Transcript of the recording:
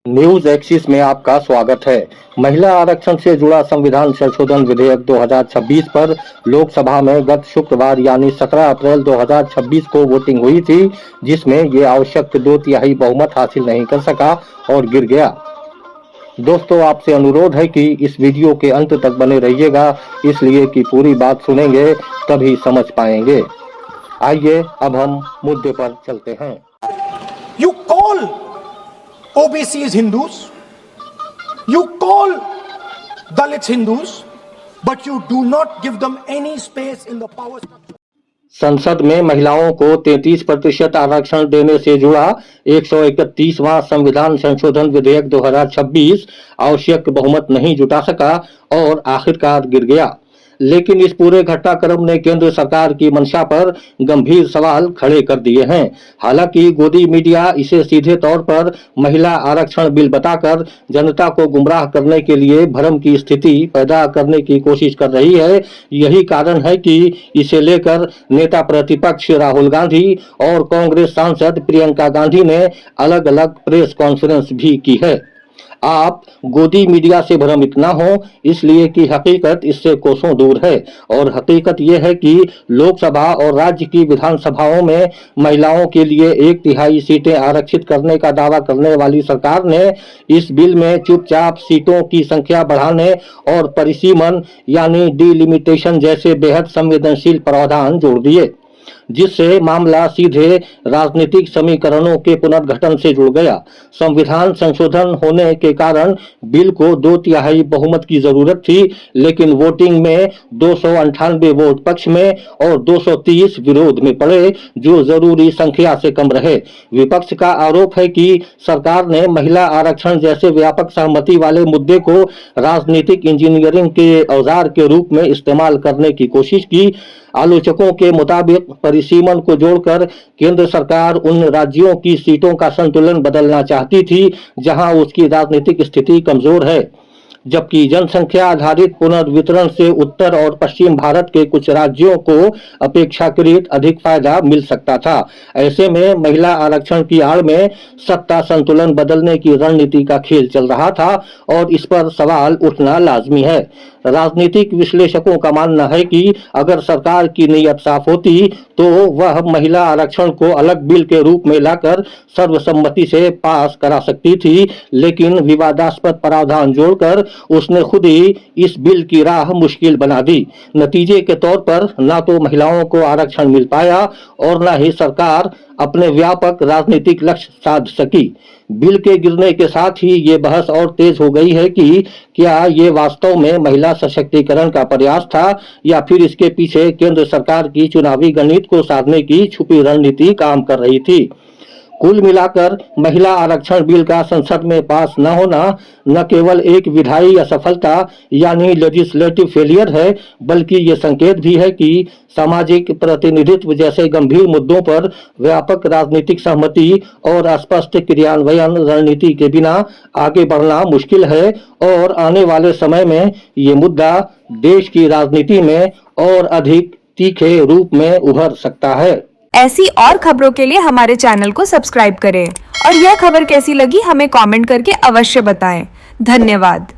News axis में आपका स्वागत है। महिला आरक्षण से जुड़ा संविधान संशोधन विधेयक 2026 पर लोकसभा में गत शुक्रवार यानी 17 अप्रैल 2026 को वोटिंग हुई थी, जिसमें ये आवश्यक 2/3 बहुमत हासिल नहीं कर सका और गिर गया। दोस्तों, आपसे अनुरोध है कि इस वीडियो के अंत तक बने रहिएगा, इसलिए कि पूरी बात सुनेंगे तभी समझ पाएंगे। आइए अब हम मुद्दे पर चलते हैं। You call OBCs Hindus, you call Dalits Hindus, but you do not give them any space in the power structure. संसद में महिलाओं को 33% आरक्षण देने से जुड़ा 131वां संविधान संशोधन विधेयक 2026 आवश्यक बहुमत नहीं जुटा सका और आखिरकार गिर गया। लेकिन इस पूरे घटनाक्रम ने केंद्र सरकार की मंशा पर गंभीर सवाल खड़े कर दिए हैं। हालांकि गोदी मीडिया इसे सीधे तौर पर महिला आरक्षण बिल बताकर जनता को गुमराह करने के लिए भ्रम की स्थिति पैदा करने की कोशिश कर रही है। यही कारण है कि इसे लेकर नेता प्रतिपक्ष राहुल गांधी और कांग्रेस सांसद प्रियंका गांधी ने अलग अलग प्रेस कॉन्फ्रेंस भी की है। आप गोदी मीडिया से भ्रमित न हो, इसलिए कि हकीकत इससे कोसों दूर है। और हकीकत यह है कि लोकसभा और राज्य की विधानसभाओं में महिलाओं के लिए 1/3 सीटें आरक्षित करने का दावा करने वाली सरकार ने इस बिल में चुपचाप सीटों की संख्या बढ़ाने और परिसीमन यानी डिलिमिटेशन जैसे बेहद संवेदनशील प्रावधान जोड़ दिए, जिससे मामला सीधे राजनीतिक समीकरणों के पुनर्गठन से जुड़ गया। संविधान संशोधन होने के कारण बिल को 2/3 बहुमत की जरूरत थी, लेकिन वोटिंग में 298 वोट पक्ष में और 230 विरोध में पड़े, जो जरूरी संख्या से कम रहे। विपक्ष का आरोप है कि सरकार ने महिला आरक्षण जैसे व्यापक सहमति वाले मुद्दे को राजनीतिक इंजीनियरिंग के औजार के रूप में इस्तेमाल करने की कोशिश की। आलोचकों के मुताबिक परिसीमन को जोड़कर केंद्र सरकार उन राज्यों की सीटों का संतुलन बदलना चाहती थी जहां उसकी राजनीतिक स्थिति कमजोर है, जबकि जनसंख्या आधारित पुनर्वितरण से उत्तर और पश्चिम भारत के कुछ राज्यों को अपेक्षाकृत अधिक फायदा मिल सकता था। ऐसे में महिला आरक्षण की आड़ में सत्ता संतुलन बदलने की रणनीति का खेल चल रहा था और इस पर सवाल उठना लाजमी है। राजनीतिक विश्लेषकों का मानना है कि अगर सरकार की नीयत साफ होती तो वह महिला आरक्षण को अलग बिल के रूप में लाकर सर्वसम्मति से पास करा सकती थी, लेकिन विवादास्पद प्रावधान जोड़कर उसने खुद ही इस बिल की राह मुश्किल बना दी। नतीजे के तौर पर न तो महिलाओं को आरक्षण मिल पाया और न ही सरकार अपने व्यापक राजनीतिक लक्ष्य साध सकी। बिल के गिरने के साथ ही ये बहस और तेज हो गई है कि क्या ये वास्तव में महिला सशक्तिकरण का प्रयास था या फिर इसके पीछे केंद्र सरकार की चुनावी गणित को साधने की छुपी रणनीति काम कर रही थी। कुल मिलाकर महिला आरक्षण बिल का संसद में पास न होना न केवल एक विधायी असफलता यानी लेजिस्लेटिव फेलियर है, बल्कि ये संकेत भी है कि सामाजिक प्रतिनिधित्व जैसे गंभीर मुद्दों पर व्यापक राजनीतिक सहमति और स्पष्ट क्रियान्वयन रणनीति के बिना आगे बढ़ना मुश्किल है और आने वाले समय में ये मुद्दा देश की राजनीति में और अधिक तीखे रूप में उभर सकता है। ऐसी और खबरों के लिए हमारे चैनल को सब्सक्राइब करें और यह खबर कैसी लगी हमें कमेंट करके अवश्य बताएं। धन्यवाद।